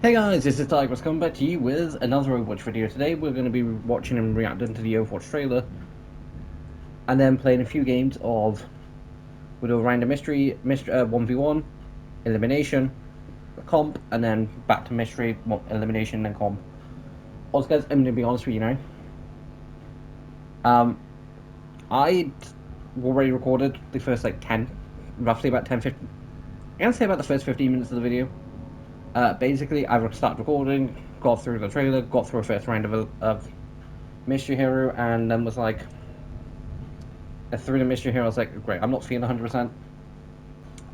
Hey guys, this is Tigers coming back to you with another Overwatch video. Today we're going to be watching and reacting to the Overwatch trailer, and then playing a few games of we'll do a random mystery 1v1, elimination, comp, and then back to mystery, elimination, then comp. Also guys, I'm going to be honest with you now. I already recorded the first like 10, roughly about 10, 15, I'm going to say about the first 15 minutes of the video. Basically, I started recording, got through the trailer, got through a first round of Mystery Hero, and then was like, through the Mystery Hero, I was like, great, I'm not feeling 100%.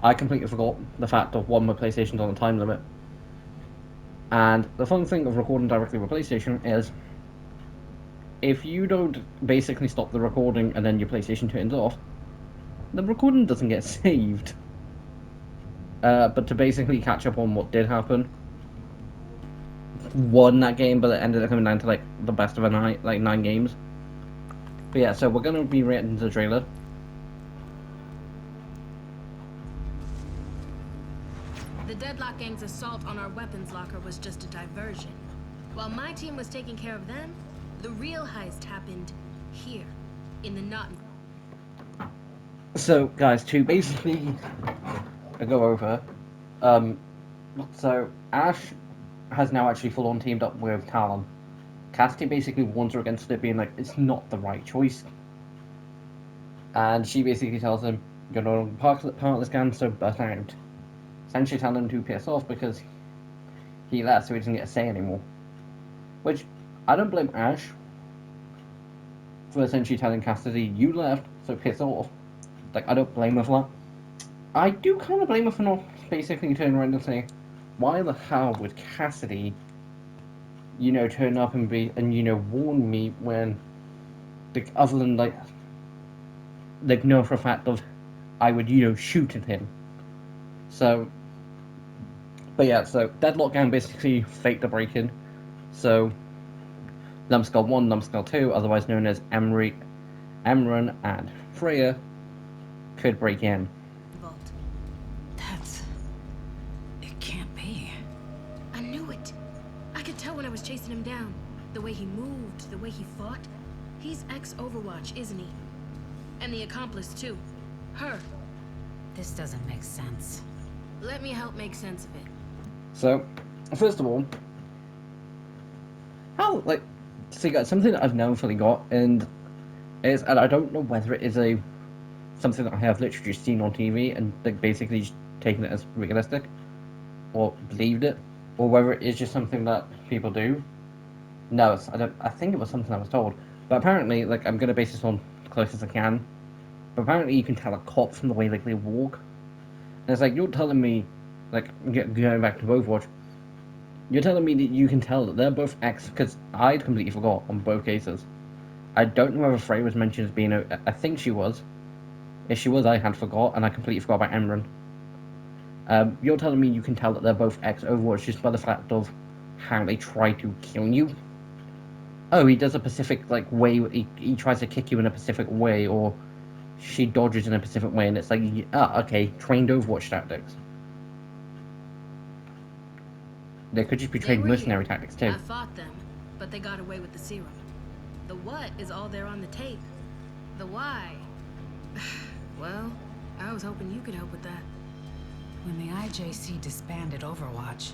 I completely forgot the fact of one, my PlayStation's on a time limit. And the fun thing of recording directly with PlayStation is, if you don't basically stop the recording and then your PlayStation turns off, the recording doesn't get saved. But to basically catch up on what did happen, won that game, but it ended up coming down to like the best of a night, like 9 games. But yeah, so we're gonna be reacting to the trailer. The Deadlock Gang's assault on our weapons locker was just a diversion. While my team was taking care of them, the real heist happened here, in the Knot. So, guys, to basically go over, so Ash has now actually full on teamed up with Talon. Cassidy basically warns her against it, being like, it's not the right choice. And she basically tells him, you're no longer part of this gang, so butt out. Essentially telling him to piss off because he left, so he doesn't get a say anymore. Which, I don't blame Ash for essentially telling Cassidy, you left, so piss off. Like, I don't blame her for that. I do kind of blame her for not basically turning around and saying, why the hell would Cassidy, turn up and warn me when, other than, know for a fact of, I would, shoot at him. So, but yeah, so Deadlock Gang basically faked the break-in. So, Numbskull 1, Numbskull 2, otherwise known as Emran and Freya, could break in. It can't be. I knew it. I could tell when I was chasing him down. The way he moved, the way he fought. He's ex-Overwatch, isn't he? And the accomplice, too. Her. This doesn't make sense. Let me help make sense of it. So, first of all, so you got something that I've never fully got, and I don't know whether it is something that I have literally just seen on TV and basically just taken it as realistic, or believed it, or whether it is just something that people do. No, I think it was something I was told, but apparently, I'm gonna base this on the closest I can. But apparently, you can tell a cop from the way they walk, and it's like you're telling me, going back to Overwatch. You're telling me that you can tell that they're both ex, because I'd completely forgot on both cases. I don't know whether Frey was mentioned as being I think she was. If she was, I had forgot, and I completely forgot about Emran. You're telling me you can tell that they're both ex-Overwatch just by the fact of how they try to kill you? Oh, he does a specific, way, he tries to kick you in a specific way, or she dodges in a specific way, and it's like, okay, trained Overwatch tactics. They could just be trained mercenary tactics too. I fought them, but they got away with the serum. The what is all there on the tape. The why. Well, I was hoping you could help with that. When the IJC disbanded Overwatch,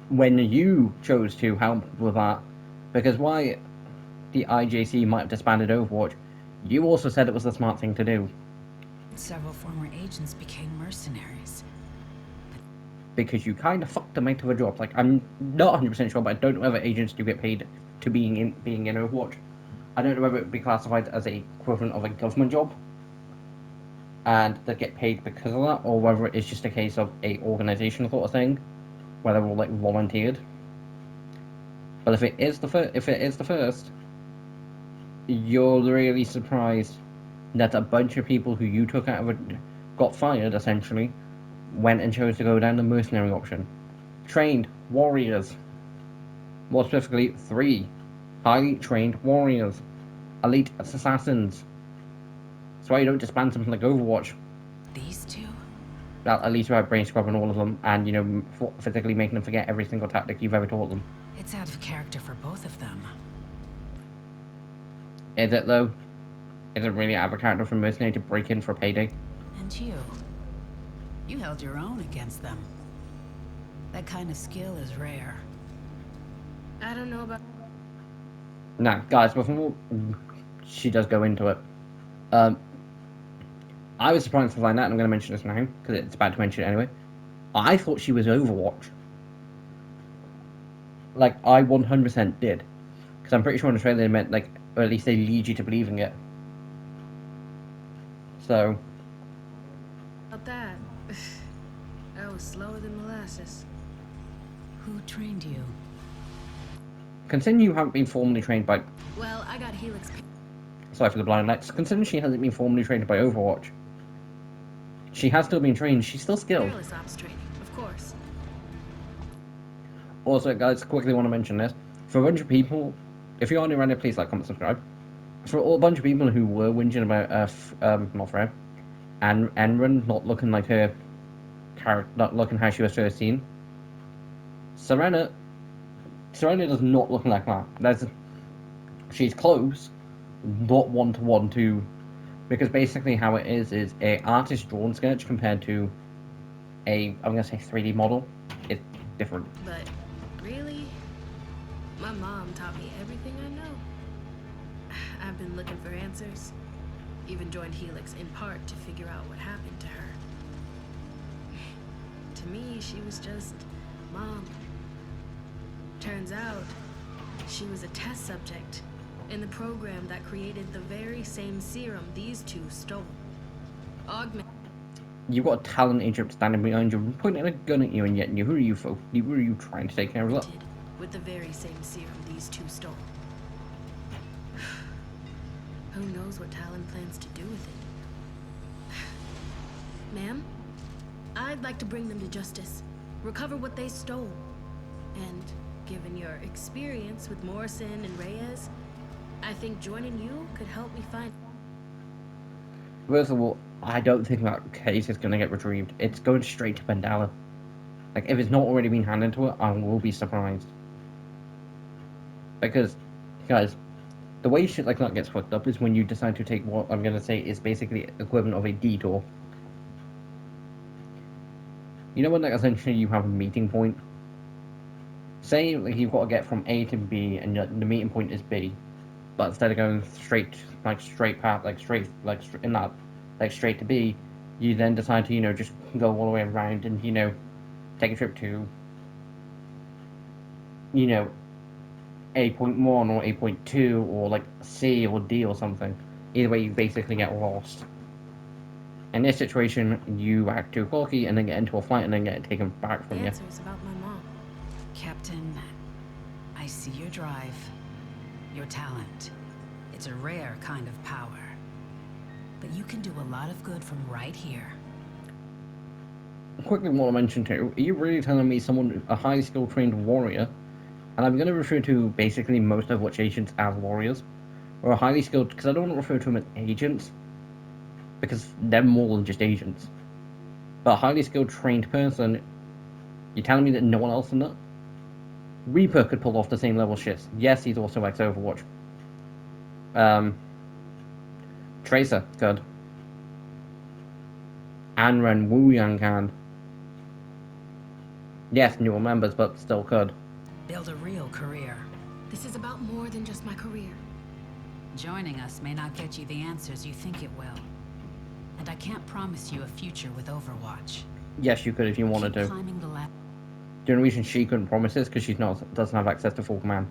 when you chose to help with that, because why the IJC might have disbanded Overwatch, you also said it was the smart thing to do. Several former agents became mercenaries. Because you kind of fucked them out of a job. I'm not 100% sure, but I don't know whether agents do get paid to being in Overwatch. I don't know whether it would be classified as a equivalent of a government job, and they get paid because of that, or whether it's just a case of a organizational sort of thing, where they're all volunteered. But if it is the first, you're really surprised that a bunch of people who you took out of got fired essentially, went and chose to go down the mercenary option. Trained warriors. More specifically, 3 highly trained warriors. Elite assassins. That's why you don't disband something like Overwatch. These two? at least without brain scrubbing all of them and, physically making them forget every single tactic you've ever taught them. It's out of character for both of them. Is it, though? Is it really out of character for a mercenary to break in for payday? And you held your own against them. That kind of skill is rare. I don't know about... Now, guys, before she does go into it, I was surprised to find out, and I'm going to mention this now, because it's about to mention it anyway. I thought she was Overwatch. Like, I 100% did. Because I'm pretty sure in the trailer they meant, like, or at least they lead you to believing it. So... About that. I was slower than molasses. Who trained you? Considering you haven't been formally trained by... Well, I got Helix... Sorry for the blind lights. Considering she hasn't been formally trained by Overwatch, she has still been trained. She's still skilled. Fearless ops training, of course. Also, guys, quickly want to mention this. For a bunch of people, if you're new around here, please like, comment, subscribe. For a bunch of people who were whinging about, not Fred, and Enron not looking like her character, not looking how she was first seen, Serena does not look like that. She's close, not one-to-one to, because basically how it is a artist drawn sketch compared to I'm gonna say 3D model. It's different. But really, my mom taught me everything I know. I've been looking for answers. Even joined Helix in part to figure out what happened to her. To me, she was just Mom. Turns out, she was a test subject in the program that created the very same serum these two stole. You've got a talent agent standing behind you, pointing a gun at you, and yet who are you for? Who are you trying to take care of? With the very same serum these two stole. Who knows what Talon plans to do with it? Ma'am, I'd like to bring them to justice, recover what they stole, and given your experience with Morrison and Reyes, I think joining you could help me find... First of all, I don't think that case is going to get retrieved. It's going straight to Pendala. Like, if it's not already been handed to her, I will be surprised. Because, guys, the way shit like that gets fucked up is when you decide to take what I'm going to say is basically equivalent of a detour. You know when, like, essentially you have a meeting point? Say, like, you've got to get from A to B, and the meeting point is B. But instead of going straight to B, you then decide to, just go all the way around and, take a trip to, A.1 or A.2 or, like, C or D or something. Either way, you basically get lost. In this situation, you act too cocky and then get into a fight and then get it taken back from you. Answers about my mom. Captain, I see your drive, your talent. It's a rare kind of power. But you can do a lot of good from right here. Quickly want to mention too, are you really telling me a highly skilled trained warrior, and I'm going to refer to basically most Overwatch agents as warriors, or a highly skilled, because I don't want to refer to them as agents, because they're more than just agents, but a highly skilled trained person, you're telling me that no one else in that? Reaper could pull off the same level shit. Yes, he's also ex-Overwatch. Tracer could. Anren Wu Yang can. Yes, newer members, but still could. Build a real career. This is about more than just my career. Joining us may not get you the answers you think it will. And I can't promise you a future with Overwatch. Yes, you could if you wanted to. Climbing the ladder. The only reason she couldn't promise this because she doesn't have access to full command.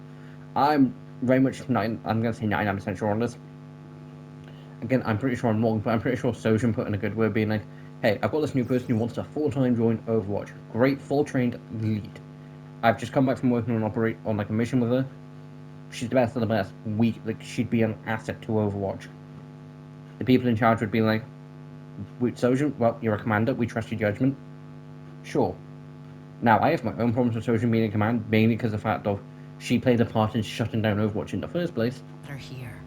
I'm very much I'm going to say 99% sure on this. Again, I'm pretty sure I'm wrong, but I'm pretty sure Sojin put in a good word being like, hey, I've got this new person who wants to full-time join Overwatch. Great, full-trained lead. I've just come back from working on like a mission with her. She's the best of the best. She'd be an asset to Overwatch. The people in charge would be like, Sojin, well, you're a commander, we trust your judgment. Sure. Now, I have my own problems with Sojin being in command, mainly because of the fact of she played a part in shutting down Overwatch in the first place. Here.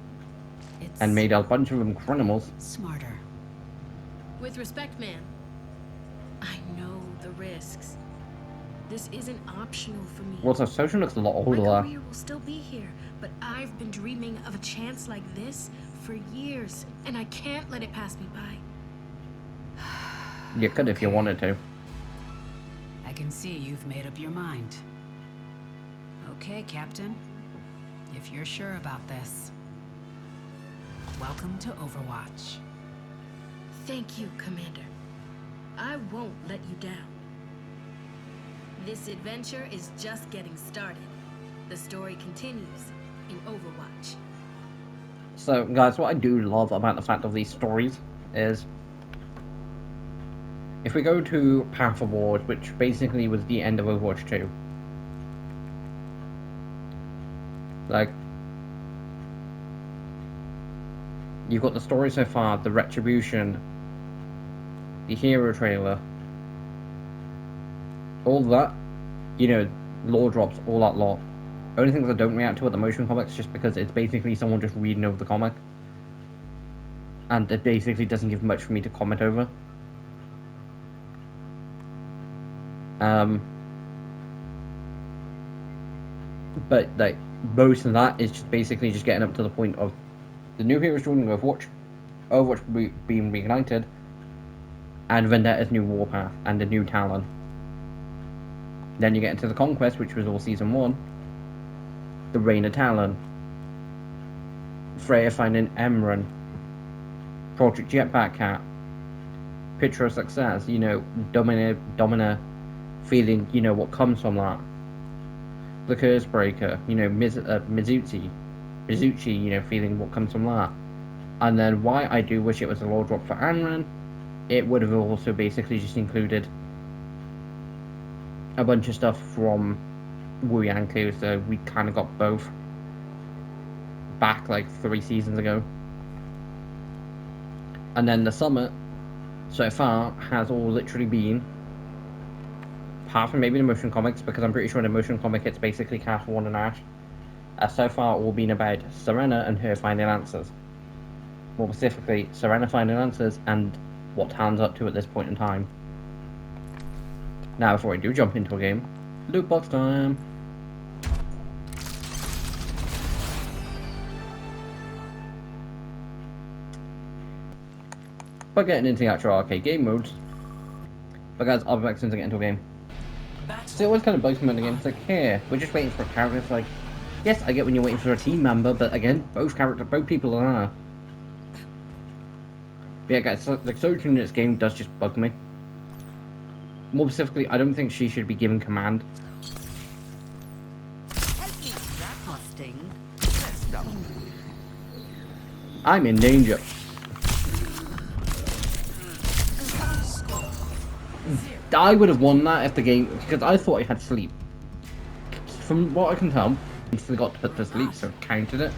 It's and made a bunch of them criminals. Smarter. With respect, man. risks. This isn't optional for me. Also, Social looks a lot older My there. career will still be here, but I've been dreaming of a chance like this for years, and I can't let it pass me by. You could if you Okay. wanted to. I can see you've made up your mind. Okay, Captain. If you're sure about this. Welcome to Overwatch. Thank you, Commander. I won't let you down. This adventure is just getting started. The story continues in Overwatch. So, guys, what I do love about the fact of these stories is, if we go to Path of Wars, which basically was the end of Overwatch 2, like, you've got the story so far, the Retribution, the Hero trailer, all that, you know, lore drops, all that lot. Only things I don't react to are the motion comics, just because it's basically someone just reading over the comic. And it basically doesn't give much for me to comment over. But, like, most of that is just basically just getting up to the point of the new heroes joining Overwatch, Overwatch being reignited, and Vendetta's new warpath, and a new Talon. Then you get into the Conquest, which was all Season 1, the Reign of Talon, Freya finding Emran, Project Jetpack Cat, Picture of Success, you know, Domina feeling, you know, what comes from that. The Curse Breaker, you know, Mizuchi, you know, feeling what comes from that. And then why I do wish it was a lore drop for Anran, it would have also basically just included a bunch of stuff from Wu Yang, so we kind of got both back like 3 seasons ago. And then the summit so far has all literally been, apart from maybe the motion comics, because I'm pretty sure in the motion comic it's basically Cass, Warren and Ash, so far all been about Serena and her finding answers. More specifically, Serena finding answers and what Talon's up to at this point in time. Now, before I do jump into a game, loot box time! But getting into the actual arcade game modes, but guys, I'll be back soon to get into a game. So it always kind of bugs me in the game. It's like, here, we're just waiting for a character. It's like, yes, I get when you're waiting for a team member, but again, both people are there. But yeah, guys, so, like, Sojourner in this game does just bug me. More specifically, I don't think she should be given command. I'm in danger. I would have won that if the game, because I thought it had sleep. From what I can tell, it forgot to put to sleep, so it counted it.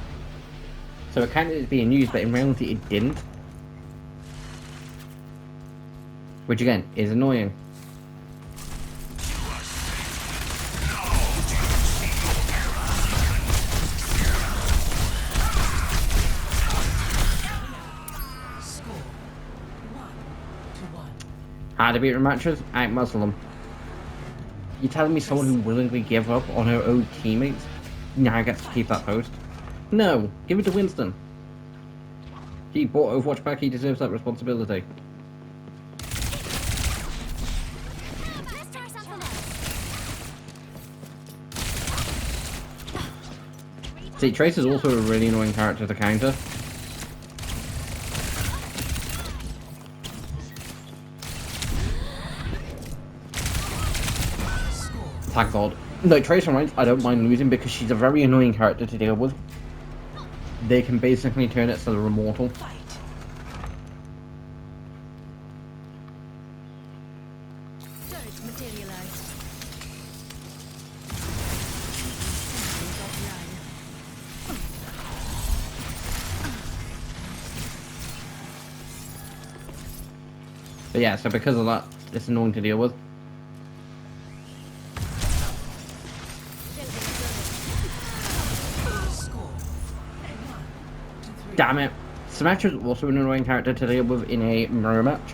So it counted it being used, but in reality it didn't. Which again, is annoying. How to beat rematches? Out muscle them. You're telling me someone who willingly gave up on her own teammates now gets to keep that post? No, give it to Winston. He bought Overwatch back, he deserves that responsibility. See, Trace is also a really annoying character to counter. Thank God. No, Trace and Reigns, I don't mind losing because she's a very annoying character to deal with. They can basically turn it so they're immortal. But yeah, so because of that, it's annoying to deal with. Damn it. Symmetra is also an annoying character to deal with in a mirror match.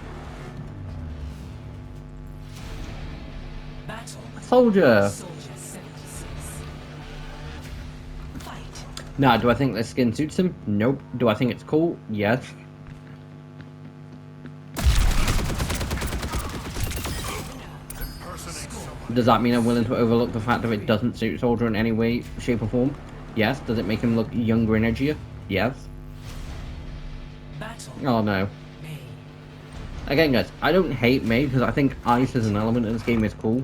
soldier. Soldier 76. Fight. Now, do I think this skin suits him? Nope. Do I think it's cool? Yes. Does that mean I'm willing to overlook the fact that it doesn't suit Soldier in any way, shape or form? Yes. Does it make him look younger and edgier? Yes. Battle. Oh no. May. Again guys, I don't hate May because I think ice as an element in this game is cool.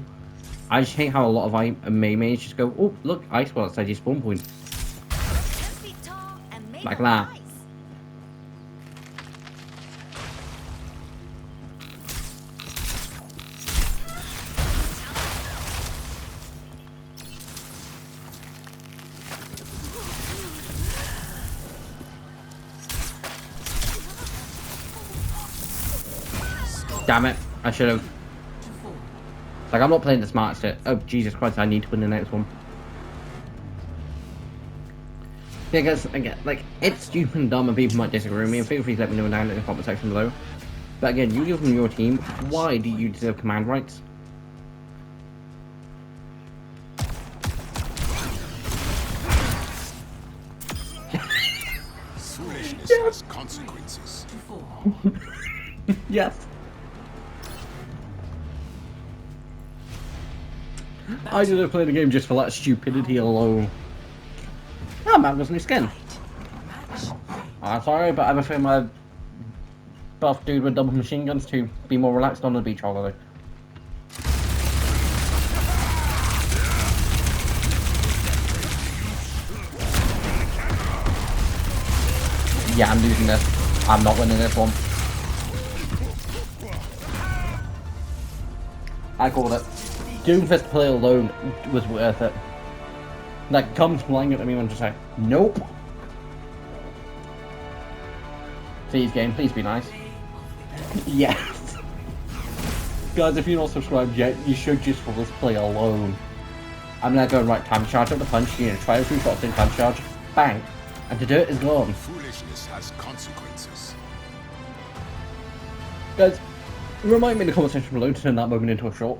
I just hate how a lot of May mays just go, oh look, ice well outside your spawn point. Like that. Damn it, I should have. Like, I'm not playing the smartest shit. Oh, Jesus Christ, I need to win the next one. Because, again, like, it's stupid and dumb and people might disagree with me, and feel free to let me know down in the comment section below. But again, you from your team, why do you deserve command rights? Foolishness has consequences. Yes. I didn't play the game just for that stupidity alone. Oh man, there's new skin. I'm sorry, but I prefer my buff dude with double machine guns to be more relaxed on the beach holiday. Yeah, I'm losing this. I'm not winning this one. I called it. Doomfist play alone was worth it. Like, comes flying at me and just like, nope. Please, game, please be nice. Yes. Guys, if you're not subscribed yet, you should just for this play alone. I'm gonna go and right time charge up the punch, you know, try a few shots in time charge, bang, and the dirt is gone. Foolishness has consequences. Guys, remind me in the comment section below to turn that moment into a short.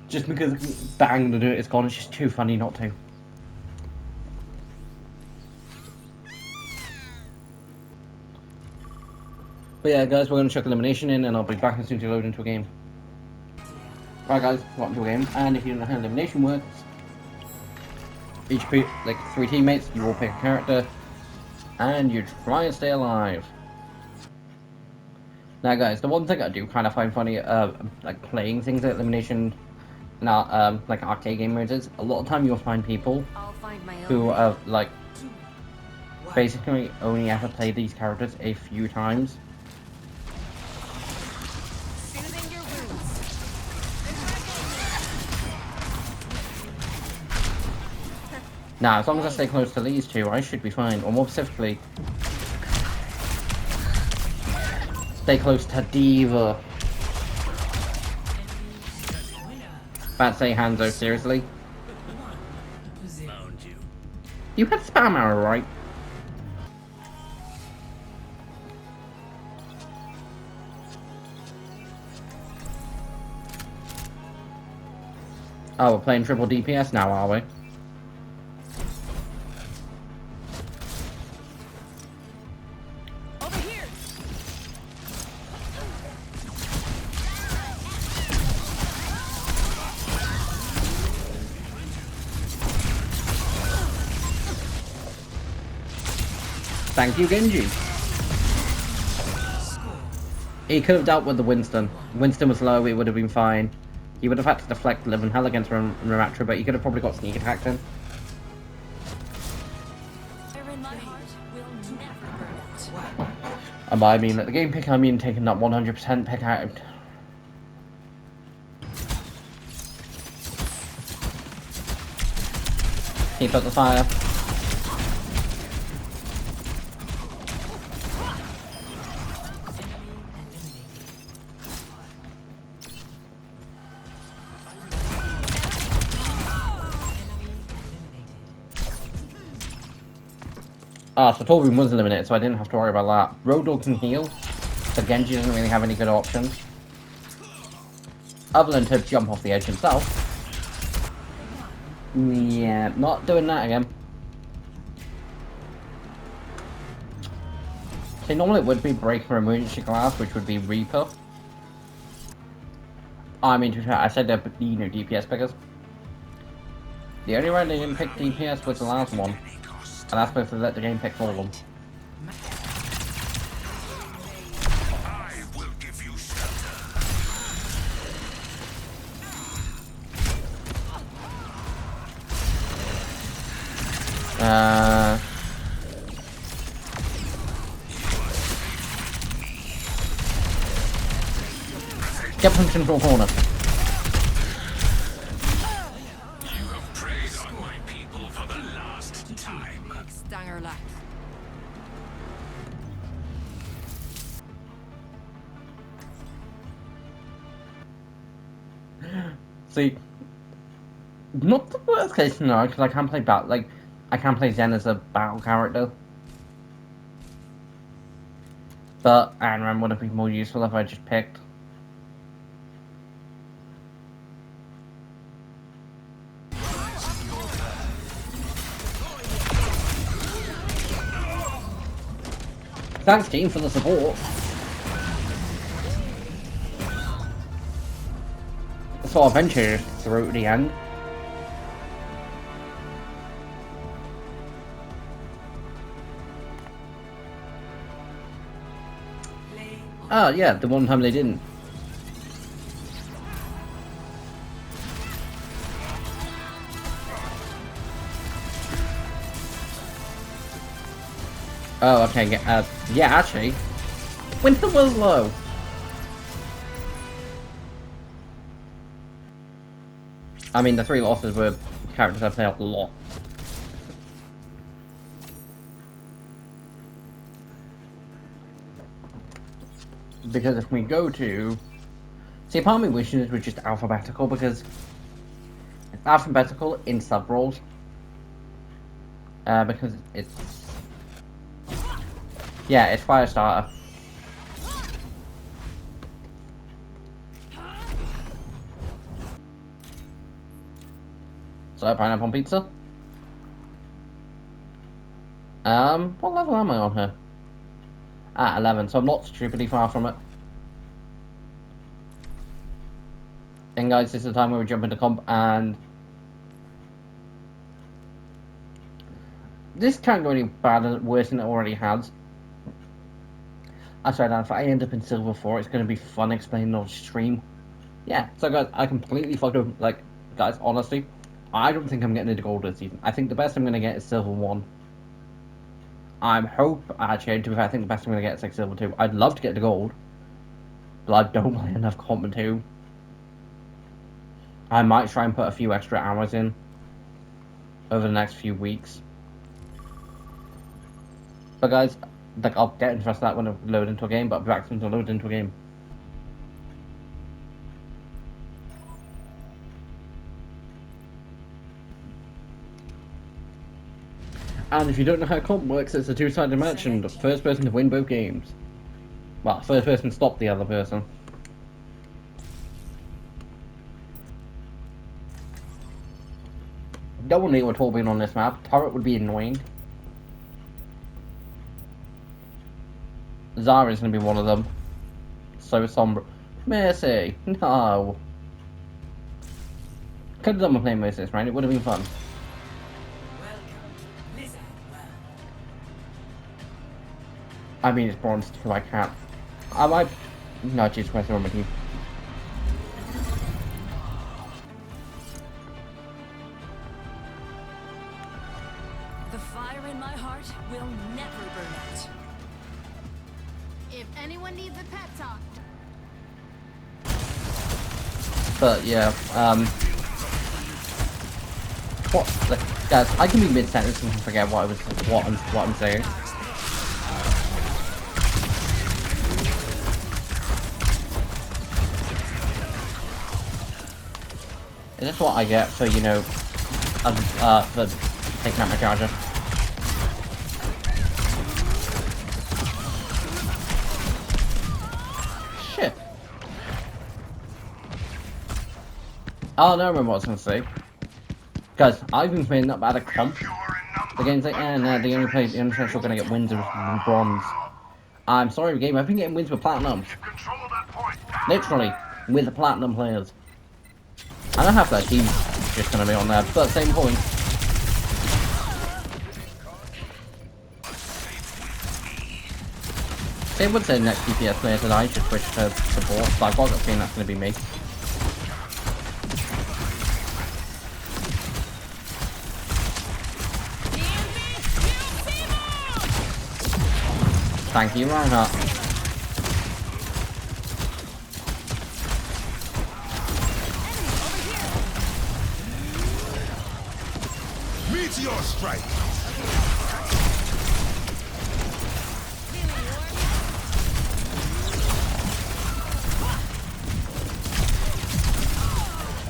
Just because bang, the dirt is gone, it's just too funny not to. But yeah guys, we're going to chuck elimination in and I'll be back as soon as you load into a game. Right guys, welcome to a game, and if you don't know how elimination works, each like 3 teammates, you all pick a character, and you try and stay alive. Now guys, the one thing I do kind of find funny, like playing things like elimination, now like arcade game modes is, a lot of time you'll find people who like basically only ever play these characters a few times. Now, as long as I stay close to these two, I should be fine. Or more specifically, stay close to Diva. About to say Hanzo, seriously? You had spam arrow, right? Oh, we're playing triple DPS now, are we? Thank you, Genji. He could have dealt with the Winston. Winston was low, it would have been fine. He would have had to deflect Live and Hell against Ramatra, but he could have probably got sneak attacked in. And by I mean that the game pick, I mean taking that 100% pick out. Keep up the fire. Ah, so Torbjorn was eliminated, so I didn't have to worry about that. Road Dogg can heal, so Genji doesn't really have any good options. Other than to jump off the edge himself. Yeah, not doing that again. See, normally it would be break for emergency glass, which would be Reaper. I mean, to be fair, I said they're, you know, DPS pickers. The only way they didn't pick DPS was the last one. And that's supposed to let the game pick for them. I will give you shelter. Get punched into a corner. You have preyed on my people for the last time. Stanger lack. See, not the worst case scenario, because I can't play I can't play Zen as a battle character. But Anram would have been more useful if I just picked. Thanks, team, for the support. So I ventured through to the end. Oh yeah, the one time they didn't. Oh, okay, yeah, actually, Winter was low. I mean, the 3 losses were characters I played a lot. Because if we go to... See, part of me wishes it was just alphabetical, because it's alphabetical in sub-roles. Because it's... Yeah, it's Firestarter. So, pineapple pizza. What level am I on here? Ah, 11, so I'm not stupidly far from it. And guys, this is the time where we jump into comp, and... This can't go any bad, worse than it already has. I'm sorry, Dan, if I end up in Silver 4, it's going to be fun explaining on stream. Yeah, so guys, I completely fucked up, like, guys, honestly, I don't think I'm getting into Gold this season. I think the best I'm going to get is Silver 1. Actually, to be fair, I think the best I'm going to get is like Silver 2. I'd love to get to Gold, but I don't play enough comp 2. I might try and put a few extra hours in over the next few weeks. But guys, like, I'll get into that when I load into a game, but I'll be back soon to load into a game. And if you don't know how comp works, it's a 2-sided match, and the first person to win both games. Well, first person to stop the other person. Don't need with all being on this map. Turret would be annoying. Zara's gonna be one of them. So somber. Mercy, no. Could have done with playing Mercy, right? It would have been fun. I mean, it's bronze too, I can't. I might... No, just press on my team. The fire in my heart will never burn out. If anyone needs a pep talk. But yeah, what? Guys, I can be mid-sentence and forget what I'm saying. Is this what I get for, you know, for taking out my charger? Shit. Oh, no, I remember what I was going to say. Guys, I've been playing up at a comp. The game's like, no, the only chance you're gonna get wins is bronze. I'm sorry, game. I've been getting wins with platinums. Literally, with the platinum players. I don't have that team just gonna be on there, but same point. They would say next DPS player tonight should switch to support, so I've got a feeling that's gonna be me. Thank you, Reinhardt. Meteor strike!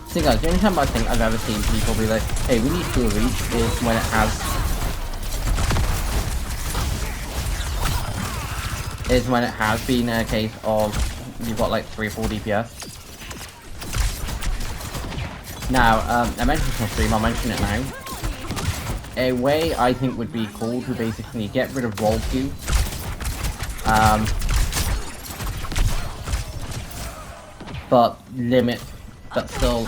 See guys, the only time I think I've ever seen people be like, hey, we need to reach is when it has been a case of you've got like 3 or 4 DPS. Now, I mentioned this on stream, I'll mention it now. A way I think would be cool to basically get rid of roll queue. But limit, but still,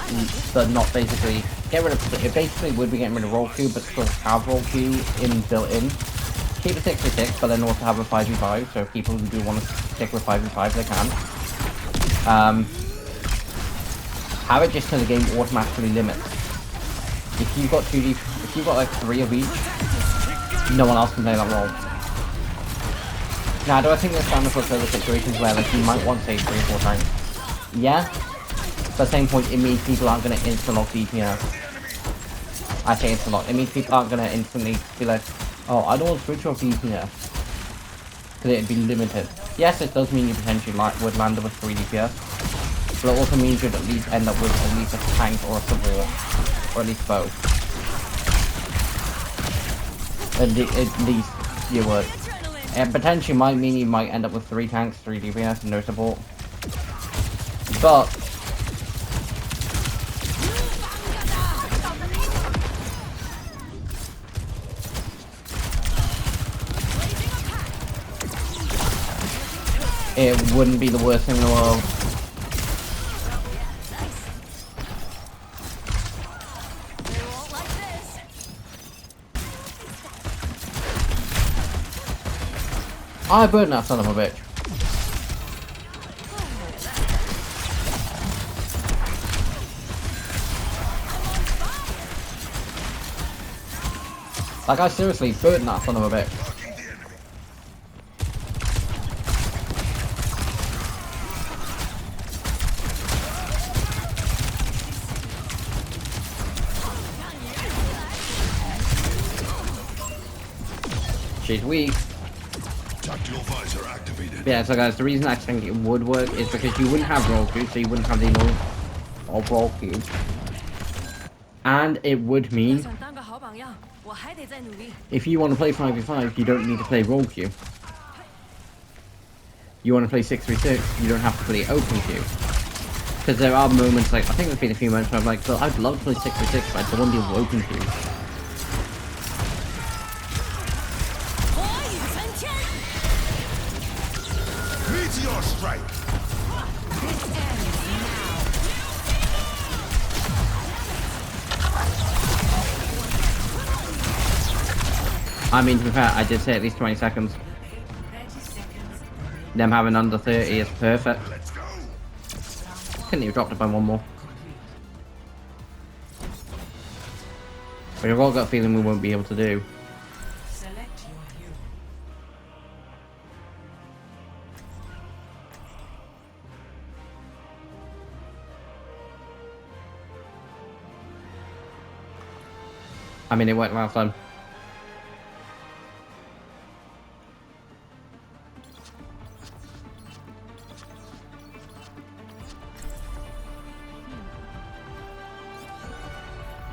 but not basically, get rid of, it basically would be getting rid of roll queue, but still have roll queue built in. Keep it 6v6, but then also have a 5v5, so people who do want to stick with 5v5, they can. Have it just so the game automatically limits. If you've got if you've got like 3 of each, no one else can play that role. Now, do I think there's standard for further situations where like you might want to say 3 or 4 times? Yeah, but at the same point, it means people aren't going to instant-lock DPS. I say instant-lock. It means people aren't going to instantly be like, oh, I don't want to switch off DPS. Because it'd be limited. Yes, it does mean you potentially would land with 3 DPS. But it also means you'd at least end up with at least a tank or a support. Or at least both. At least you would. It potentially might mean you might end up with 3 tanks, 3 DPS, and no support. But it wouldn't be the worst thing in the world. I burned that son of a bitch. Like, I seriously burned that son of a bitch. She's weak. Tactical visor activated. Yeah, so guys, the reason I think it would work is because you wouldn't have roll queue, so you wouldn't have the annoyance of roll queue. And it would mean if you want to play 5v5, you don't need to play roll queue. You want to play 6v6, you don't have to play open queue. Because there are moments like, I think there's been a few moments where I'm like, well, I'd love to play 6v6, but I don't want to do open queue. Meteor strike! I mean, to be fair, I did say at least 20 seconds. Them having under 30 is perfect. Couldn't even dropped it by 1 more. But I've all got a feeling we won't be able to do. I mean, it worked last time.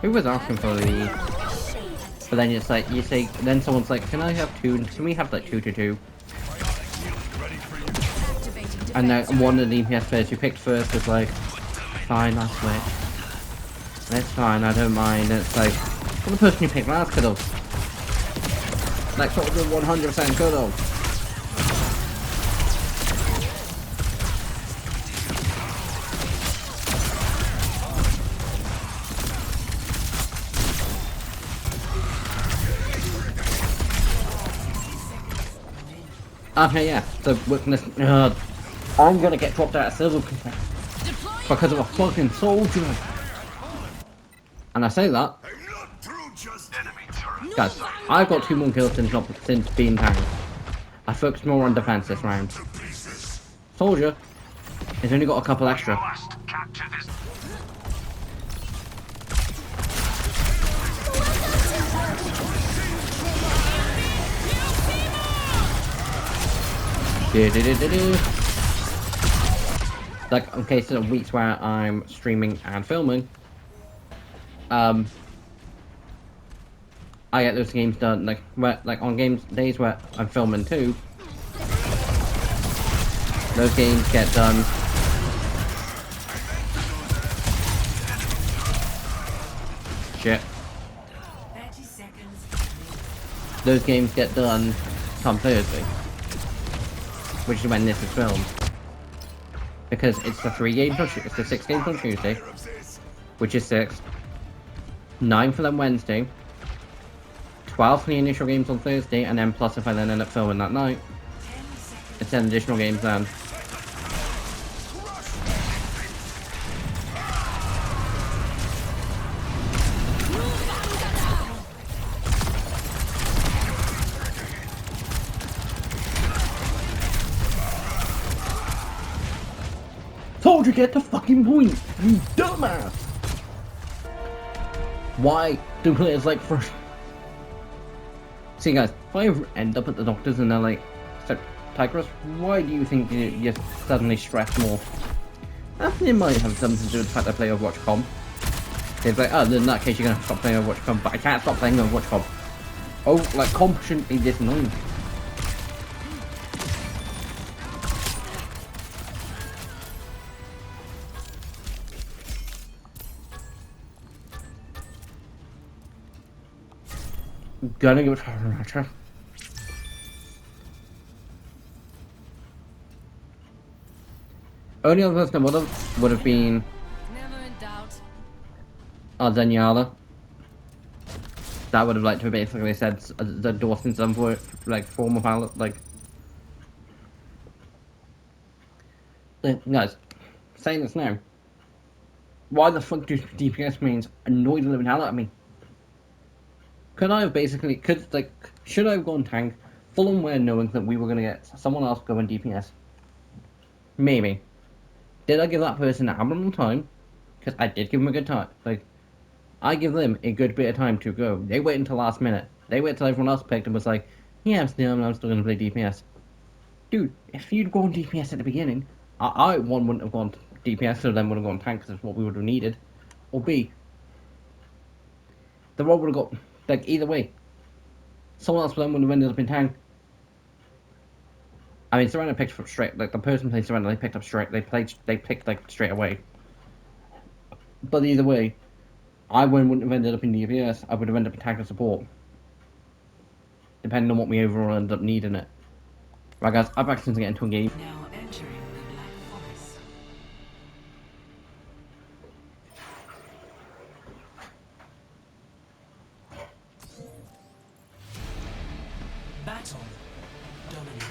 Who was asking for the? But then it's like you say. Then someone's like, "Can I have 2? Can we have like 2-2?" And then one of the DPS players who picked first was like, "Fine, I'll switch." It's fine, I don't mind. It's like, well, the person you picked last could have. Like, sort of 100% could have. Okay, yeah, so witness. I'm gonna get dropped out of silver because of a fucking soldier. And I say that, guys, I've got 2 more kills since being tanked. I focused more on defense this round. Soldier has only got a couple extra. Like, in case of weeks where I'm streaming and filming, I get those games done, like on days where I'm filming too, those games get done. Shit. Those games get done come Thursday, which is when this is filmed. Because it's the 3 games on it's the 6 games on Tuesday, which is 6, 9 for them Wednesday, 12 for the initial games on Thursday, and then plus if I then end up filming that night, it's 10 additional games then. Told you, get the fucking point, you dumbass! Why do players like first? See guys, if I ever end up at the doctors and they're like, so, Tigris, why do you think you suddenly stress more? I think it might have something to do with the fact I play Overwatch comp. They're like, oh, in that case you're gonna stop playing Overwatch comp, but I can't stop playing Overwatch comp. Oh, like comp shouldn't be this annoying. Gonna give it to Roger. Only other person I would have been Never in doubt. Daniela. That would have like to have basically said the endorsing some for like form of like. Guys, saying this now. Why the fuck do DPS means annoy the living hell out of me? Should I have gone tank, full on aware knowing that we were going to get someone else going DPS? Maybe. Did I give that person an abnormal time? Because I did give them a good time. Like, I give them a good bit of time to go. They wait until last minute. They wait till everyone else picked and was like, yeah, I'm still going to play DPS. Dude, if you'd gone DPS at the beginning, one, wouldn't have gone DPS, so then would have gone tank because that's what we would have needed. Or B, the role would have got, like, either way. Someone else then would have ended up in tank. I mean, Surrender picked up straight, like, the person playing Surrender, they picked up straight, they picked, like, straight away. But either way, I wouldn't have ended up in DPS, I would have ended up in tank and support. Depending on what we overall ended up needing it. Right guys, I'm back to get into a game. Now entering the Black Forest. Battle. Dominate.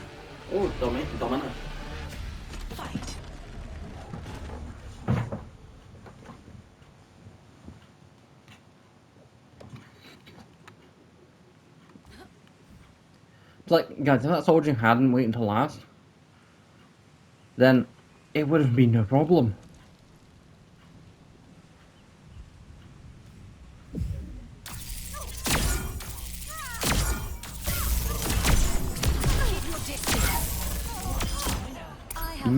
Oh, Domina. Fight. It's like, guys, if that soldier hadn't waited until last, then it would have been no problem.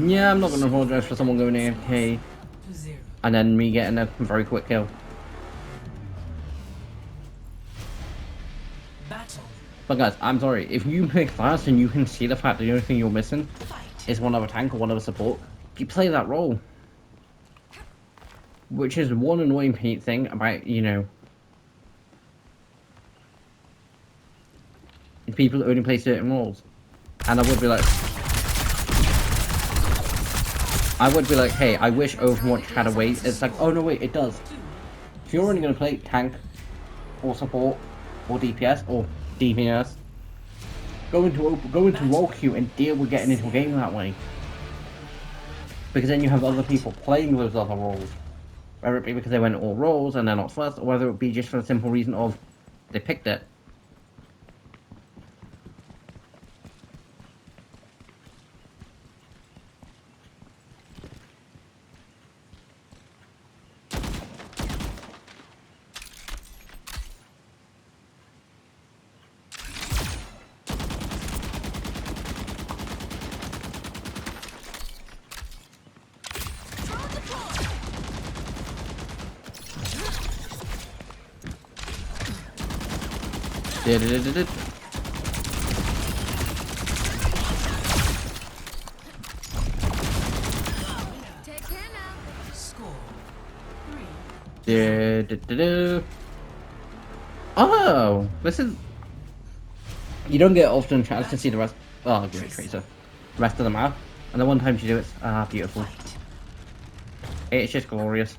Yeah, I'm not going to apologize for someone going AFK and then me getting a very quick kill. But guys, I'm sorry, if you pick fast and you can see the fact that the only thing you're missing is one other tank or one other support, you play that role. Which is one annoying thing about, people only play certain roles. And I would be like, hey, I wish Overwatch had a way. It's like, oh no, wait, it does. If you're only going to play tank, or support, or DPS, or DPS, go into role queue and deal with getting into a game that way. Because then you have other people playing those other roles. Whether it be because they went all roles and they're not first, or whether it be just for the simple reason of they picked it. Did. Take care now. Score 3. Oh, this is. You don't get often a chance to see the rest. Oh, great Tracer. Rest of the map, and the one time you do it's beautiful. It's just glorious.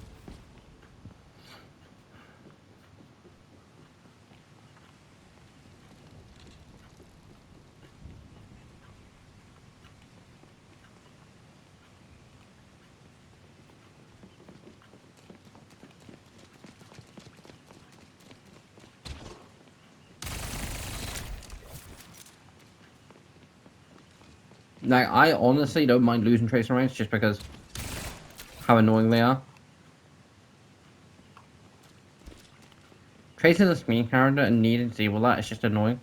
Like, I honestly don't mind losing Tracer ranks just because how annoying they are. Tracer's a speed character and needing to deal with that is just annoying.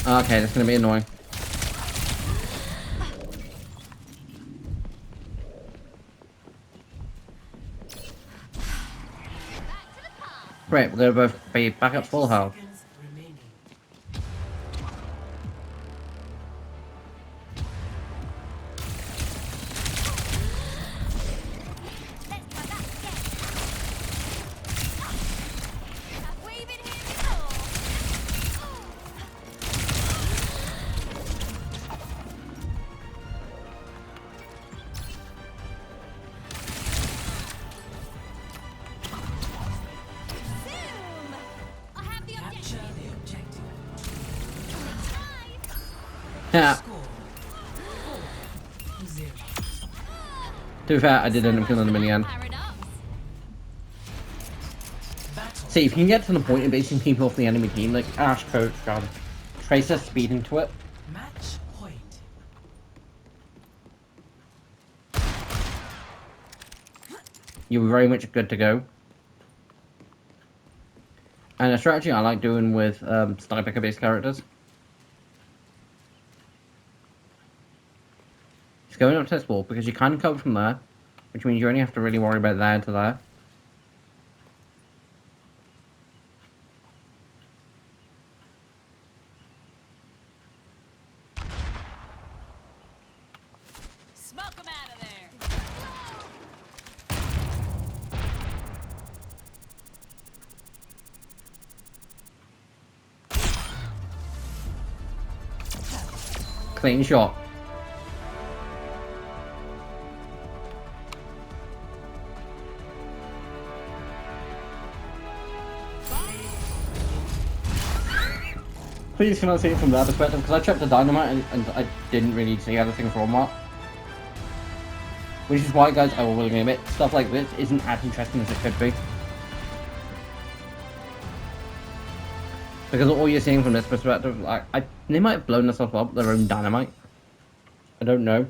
Okay, that's gonna be annoying. Right, we're gonna both be back at full health. Seconds remaining. We've been here before. Zoom! I have the Capture objective. the objective. Yeah, Score 4-0. to be fair, I did end up killing them in the end. Paradox. Battle. See, if you can get to the point of basing people off the enemy team, like Ash, Coach, God, Tracer, speed into it, Match point. you're very much good to go. And a strategy I like doing with sniper based characters is going up to this wall because you can cover from there, which means you only have to really worry about there to there. Smoke them out of there. Clean shot. Please can I see it from that perspective? Because I checked the dynamite and I didn't really see anything from that. Which is why, guys, I will willingly admit, stuff like this isn't as interesting as it could be. Because all you're seeing from this perspective, like, they might have blown themselves up with their own dynamite. I don't know.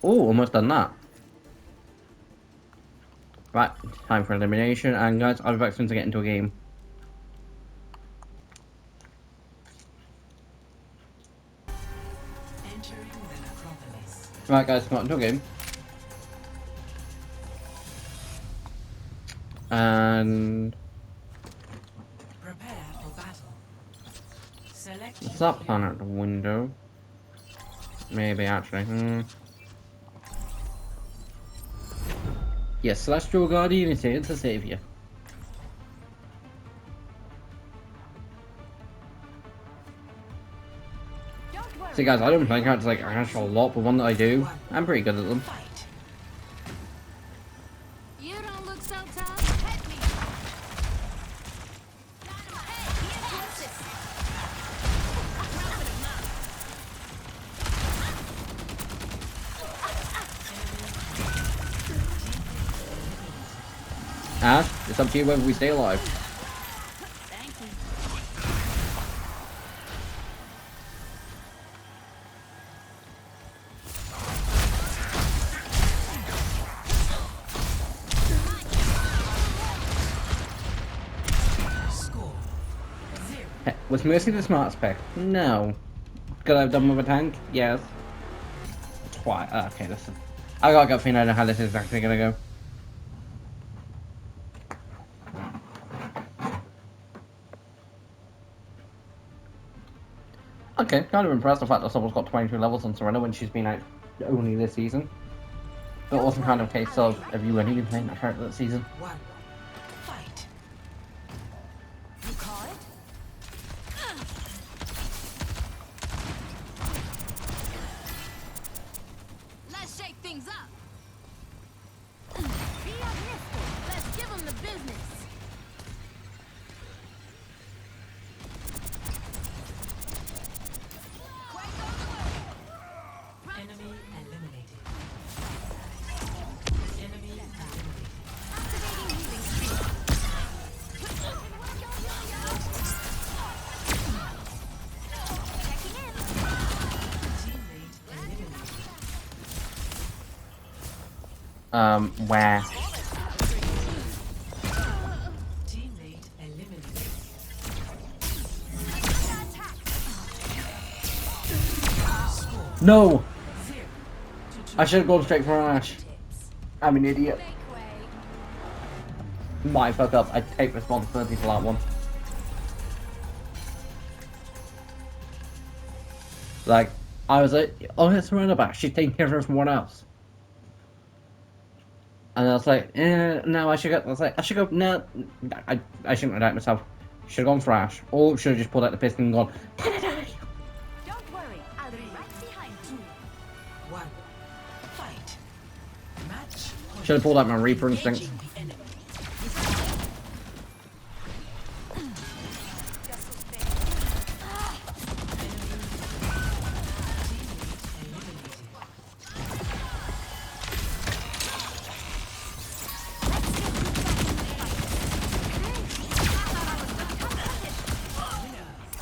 Oh, almost done that. Right, time for elimination, and guys, I'll be back soon to get into a game. Entering the necropolis. Right guys, got into a game. And Prepare for battle. Select what's your that plan out the window? Maybe actually. Yes, Celestial Guardian is here to save you. See guys, I don't play characters like Ash a lot, but one that I do, I'm pretty good at them. fight. You don't look so tough. Hit me. Ash, it's up to you whether we stay alive. Thank you. Score. 0. Hey, was Mercy the smart spec? No. Could I have done with a tank? Yes. Why? Okay, this is... I got a gut feeling I know how this is actually gonna go. Okay, kind of impressed the fact that someone's got 22 levels on Serena when she's been out only this season. But it wasn't kind of a case of, have you only been playing that character that season? 1. Fight. You call it? Let's shake things up. Be optimistic. Let's give them the business. Enemy eliminated. Enemy eliminated. Activating healing streak. Checking in. Teammate eliminated. Where? Teammate eliminated. No! 0 to 2. I should have gone straight for Ash. I'm an idiot. Make way. My fuck up. I take responsibility for that one. Like, I was like, oh, it's Serena back. She's taking care of everyone else. And I was like, no, I should go. I was like, I should go. No, I shouldn't have done it myself. Should have gone for Ash. Or should have just pulled out the pistol and gone, Don't worry. I'll be right behind you. 1. Fight. Match. point. should have pulled out my Reaper instinct. Engaging the enemy.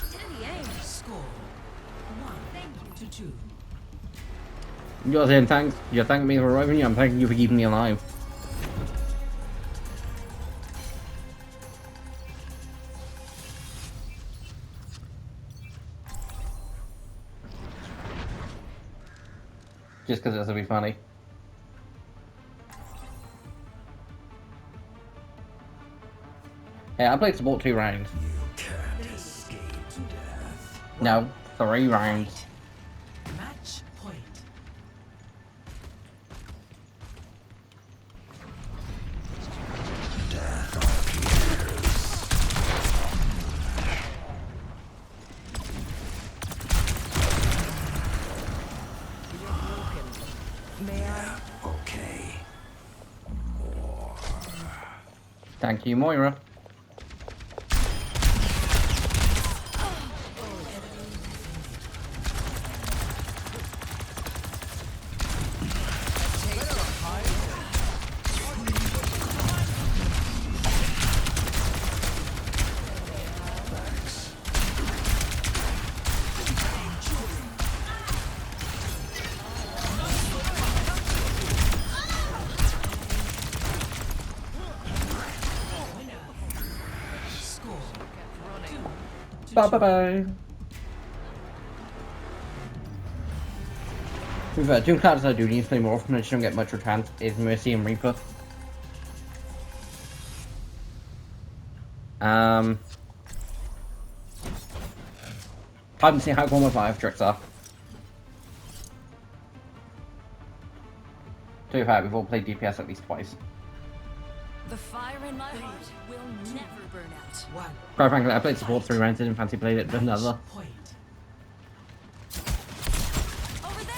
Steady aim. Score 1 to 2. You're saying thanks. You're thanking me for reviving you. I'm thanking you for keeping me alive. Just because it'll be funny. Hey, I played support 2 rounds. Can't escape death. No, 3 rounds. Match point. Okay. Thank you, Moira. Bye. To be fair, two cards I do need to play more often, I just don't get much chance, is Mercy and Reaper. Time to see how good my 5 tricks are. To be fair, we've all played DPS at least twice. The fire in my heart will never burn out. Quite frankly, I played support 3 rounds, didn't fancy playing it another. Over there.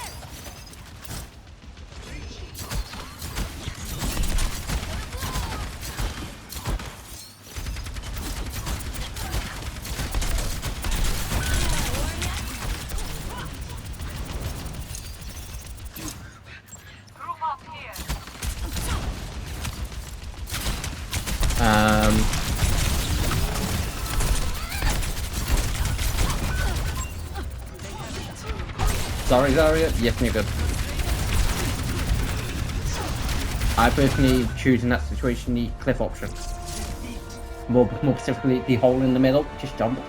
Sorry, Zarya. Yes, you're good. I personally choose in that situation the cliff option. More specifically, the hole in the middle. Just jump.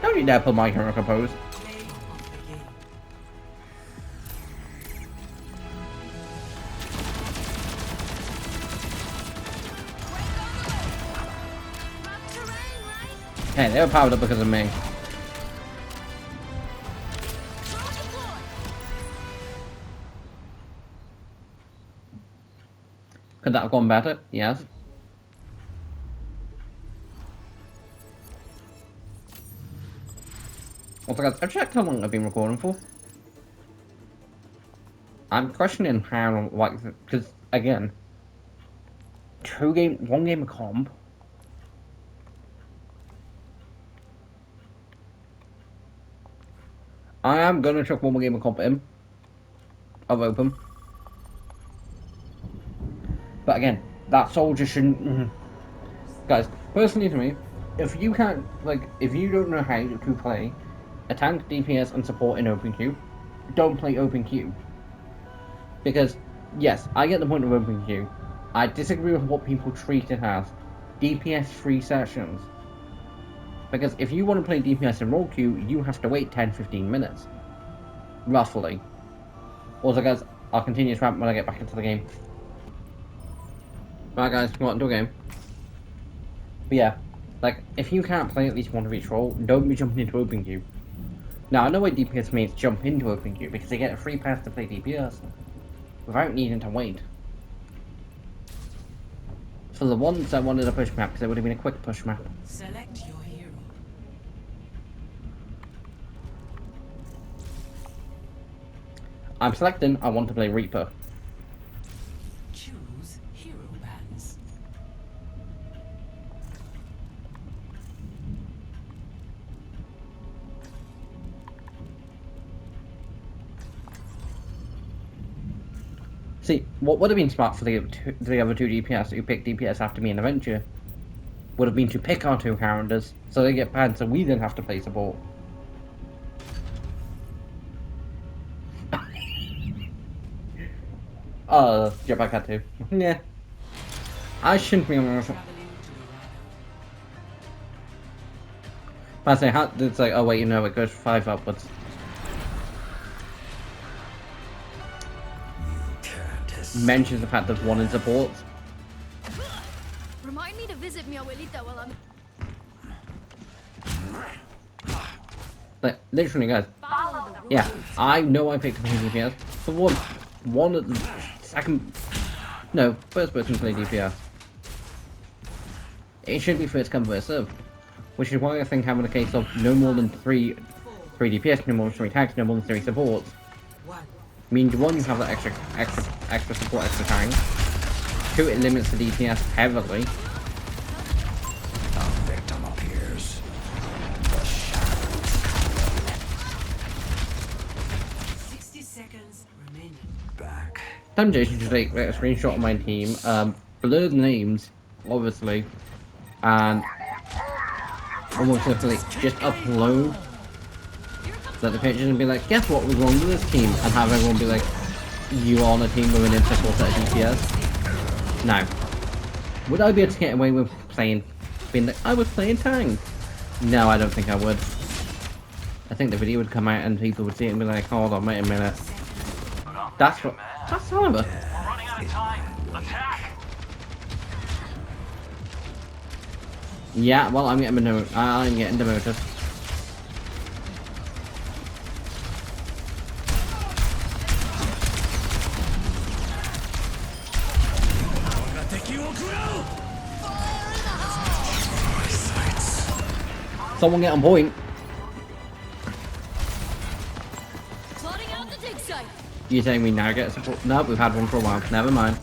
Don't you dare put my hero compose. Hey, they were powered up because of me. Could that have gone better? Yes. Also, guys, I've checked how long I've been recording for. I'm questioning how, like, because again, one game of comp. I am gonna chuck one more game of comp in. Of open. But again, that soldier shouldn't... Guys, personally to me, if you can't, like, if you don't know how to play a tank, DPS, and support in open queue, don't play open queue. Because, yes, I get the point of open queue. I disagree with what people treat it as. DPS free sessions. Because if you want to play DPS in role queue, you have to wait 10-15 minutes. Roughly. Also guys, I'll continue to rant when I get back into the game. Right guys, come on, into a game. But yeah, like, if you can't play at least one of each role, don't be jumping into open queue. Now, I know what DPS means jump into open queue, because they get a free pass to play DPS. Without needing to wait. For the ones that wanted a push map, because it would have been a quick push map. Select your hero. I'm selecting, I want to play Reaper. Choose hero bands. See, what would have been smart for the other two DPS who picked DPS after me in Adventure would have been to pick our two characters so they get banned so we didn't have to play support. Jetpack had to. Yeah. I shouldn't be on I say, it's like, oh wait, you know, it goes 5 upwards. Mentions the fact there's one in support. Remind me to visit mi abuelita while I'm... Like, literally, guys. Yeah, I know I picked up DPS. For one at the second... No, first person to play DPS. It should be first come, first serve. Which is why I think having a case of no more than 3 DPS, no more than 3 tanks, no more than 3 supports means 1, you have that extra support, extra tank. 2, it limits the DPS heavily. A victim appears. 60 seconds remaining. Back. Temptation to take a screenshot of my team, blur the names, obviously, and almost simply just upload that the pictures and be like, guess what was wrong with this team? And have everyone be like, you are on a team with an integral set of DPS? No. Would I be able to get away with being like, I was playing tank? No, I don't think I would. I think the video would come out and people would see it and be like, hold on, wait a minute. That's what. That's Oliver. We're running out of time. Attack! Yeah, well, I'm getting demoted. Someone get on point. Plotting out the dig site. You're saying we now get support? No, we've had one for a while. Never mind.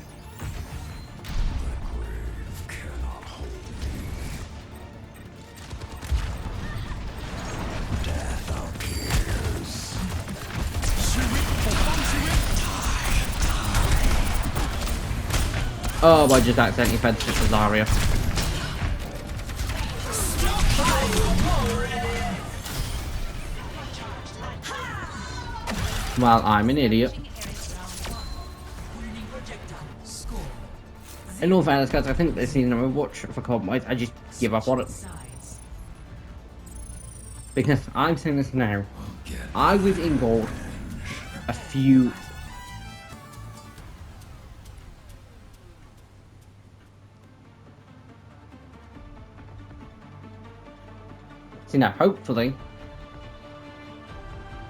Oh, I just accidentally fed to Zarya. Well, I'm an idiot. In all fairness, guys, I think this season of Overwatch for COD, I just give up on it. Because I'm saying this now. I was in gold a few... See now, hopefully,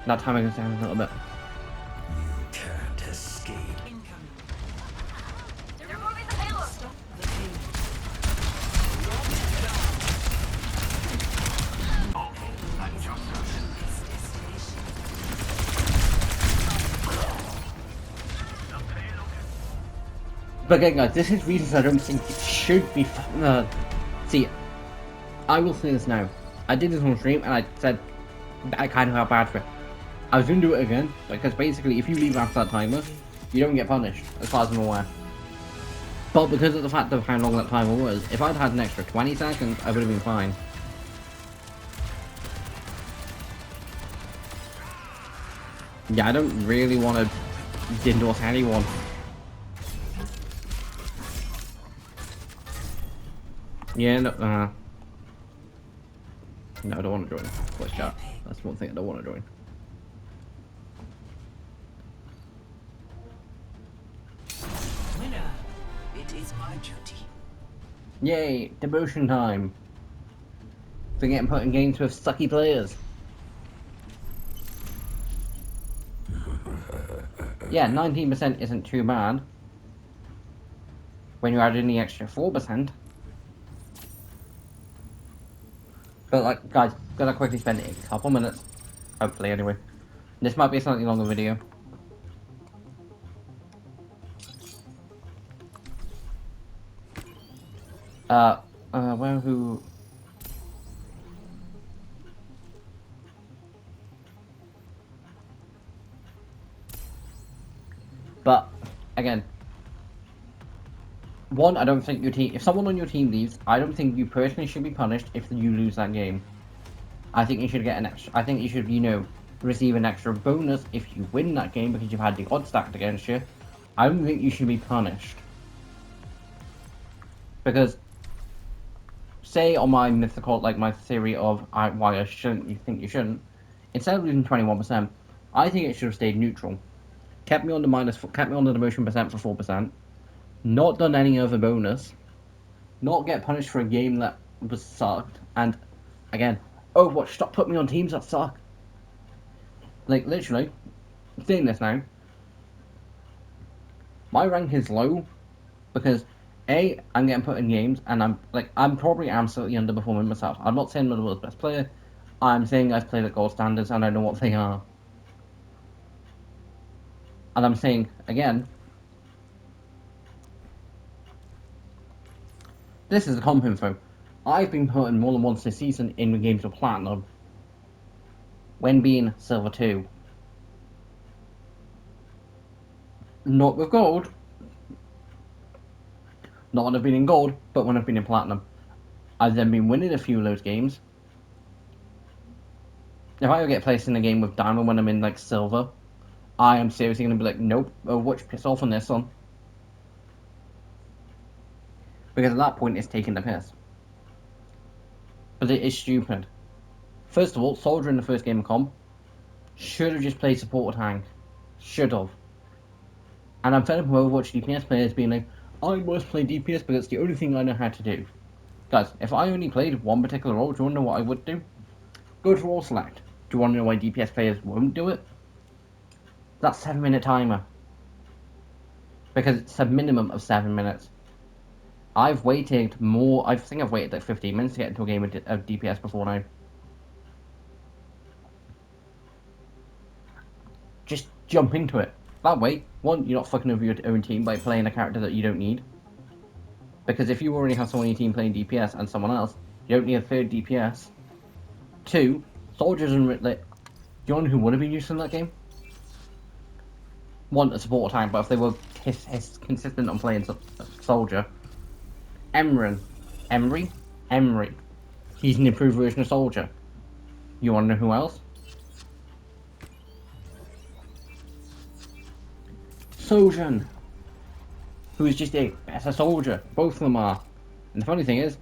that timing goes down a little bit. Can't escape. But again, guys, this is reasons I don't think it should be. See, I will say this now. I did this on stream and I said I kind of felt bad for it. I was going to do it again because basically, if you leave after that timer, you don't get punished, as far as I'm aware. But because of the fact of how long that timer was, if I'd had an extra 20 seconds, I would have been fine. Yeah, I don't really want to endorse anyone. Yeah, no, no, I don't want to join voice chat. That's one thing I don't want to join. Winner, it is my duty. Yay, demotion time. For getting put in games with sucky players. Yeah, 19% isn't too bad. When you add in the extra 4%. But like, guys, gotta quickly spend a couple minutes. Hopefully, anyway. This might be a slightly longer video. Who... But, again, one, I don't think your team, if someone on your team leaves, I don't think you personally should be punished if you lose that game. I think you should get an extra, I think you should, you know, receive an extra bonus if you win that game because you've had the odds stacked against you. I don't think you should be punished. Because, say on my mythical, like my theory of why I shouldn't, you think you shouldn't, instead of losing 21%, I think it should have stayed neutral. Kept me on the demotion percent for 4%. Not done any other bonus. Not get punished for a game that was sucked. And, again, Overwatch, stop putting me on teams that suck. Like, literally, saying this now, my rank is low because, A, I'm getting put in games and I'm probably absolutely underperforming myself. I'm not saying I'm the world's best player. I'm saying I've played at gold standards and I know what they are. And I'm saying, again, this is the comp info. I've been put in more than once this season in the games of Platinum, when being Silver 2. Not with Gold. Not when I've been in Gold, but when I've been in Platinum. I've then been winning a few of those games. If I ever get placed in a game with Diamond when I'm in, like, Silver, I am seriously going to be like, nope, Overwatch, piss off on this one. Because at that point, it's taking the piss. But it is stupid. First of all, Soldier in the first game of comp should have just played support or tank. Should have. And I'm fed up with Overwatch DPS players being like, I must play DPS because it's the only thing I know how to do. Guys, if I only played one particular role, do you want to know what I would do? Go to role select. Do you want to know why DPS players won't do it? That 7-minute timer. Because it's a minimum of 7 minutes. I've waited more, I think I've waited like 15 minutes to get into a game of DPS before now. Just jump into it. That way, one, you're not fucking over your own team by playing a character that you don't need. Because if you already have someone in your team playing DPS and someone else, you don't need a third DPS. Two, soldiers and like, do you know who would have been used in that game? One, a support tank, but if they were consistent on playing soldier, Emery. He's an improved version of soldier. You want to know who else? Sojan, who is just a better soldier. Both of them are. And the funny thing is,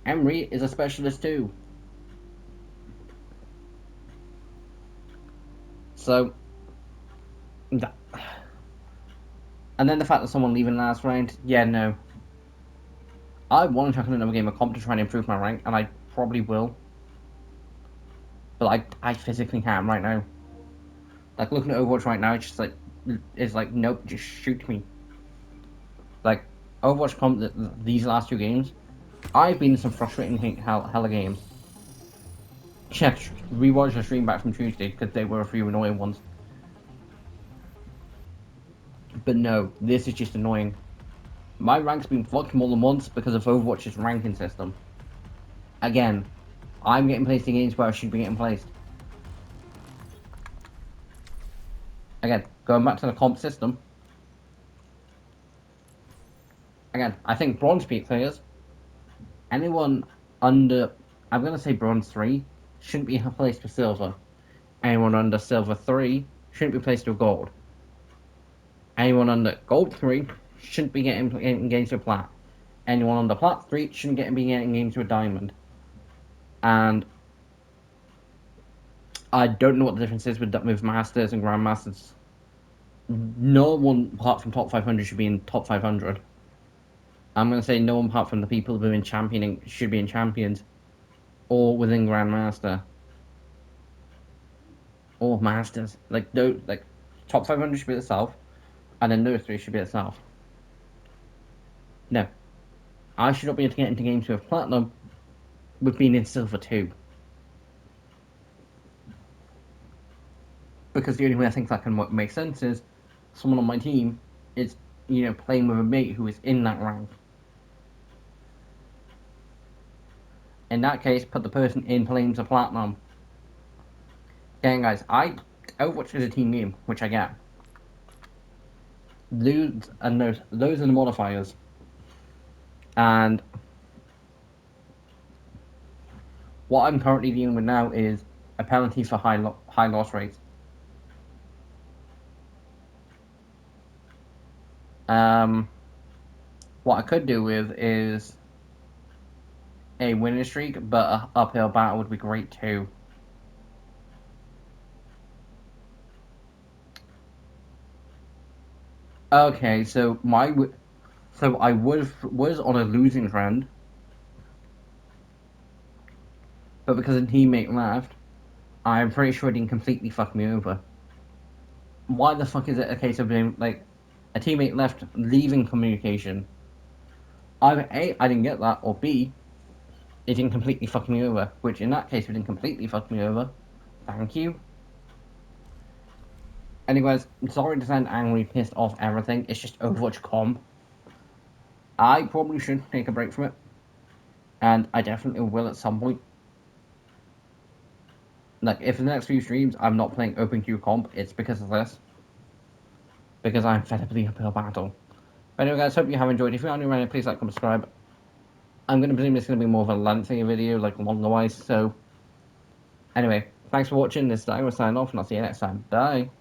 Emery is a specialist too. So, that. And then the fact that someone leaving last round, yeah, no. I want to check on another game of comp to try and improve my rank, and I probably will. But I physically can't right now. Like, looking at Overwatch right now, it's like, nope, just shoot me. Like, Overwatch comp, these last 2 games, I've been in some frustrating hella games. Check, rewatch the stream back from Tuesday, because they were a few annoying ones. But no, this is just annoying. My rank's been fucked more than once because of Overwatch's ranking system. Again, I'm getting placed in games where I should be getting placed. Again, going back to the comp system. Again, I think bronze peak players, anyone under, I'm going to say bronze 3, shouldn't be placed for silver. Anyone under silver 3 shouldn't be placed with gold. Anyone under gold 3 shouldn't be getting games with plat. Anyone under plat 3 shouldn't be getting games with diamond. And I don't know what the difference is with masters and grandmasters. No one apart from top 500 should be in top 500. I'm going to say no one apart from the people who are in championing should be in champions, or within grandmaster, or masters. Like top 500 should be the south, and then those 3 should be the south. No, I should not be able to get into games with platinum with being in silver 2. Because the only way I think that can make sense is someone on my team is, playing with a mate who is in that rank. In that case, put the person in playing to platinum. Again, guys, Overwatch is a team game, which I get. Those are the modifiers. And what I'm currently dealing with now is a penalty for high loss rates. What I could do with is a winning streak, but an uphill battle would be great too. Okay, so I was on a losing trend, but because a teammate left, I'm pretty sure it didn't completely fuck me over. Why the fuck is it a case of being like a teammate left, leaving communication? Either A, I didn't get that, or B, it didn't completely fuck me over. Which in that case, it didn't completely fuck me over. Thank you. Anyways, I'm sorry to sound angry, pissed off, everything. It's just Overwatch comp. I probably should take a break from it. And I definitely will at some point. Like, if in the next few streams I'm not playing open queue comp, it's because of this. Because I'm fed up with the uphill battle. But anyway, guys, hope you have enjoyed. If you are new around, please like, comment, subscribe. I'm going to presume it's going to be more of a lengthy video, like longer-wise, so... Anyway, thanks for watching. This is Dino, signing off, and I'll see you next time. Bye!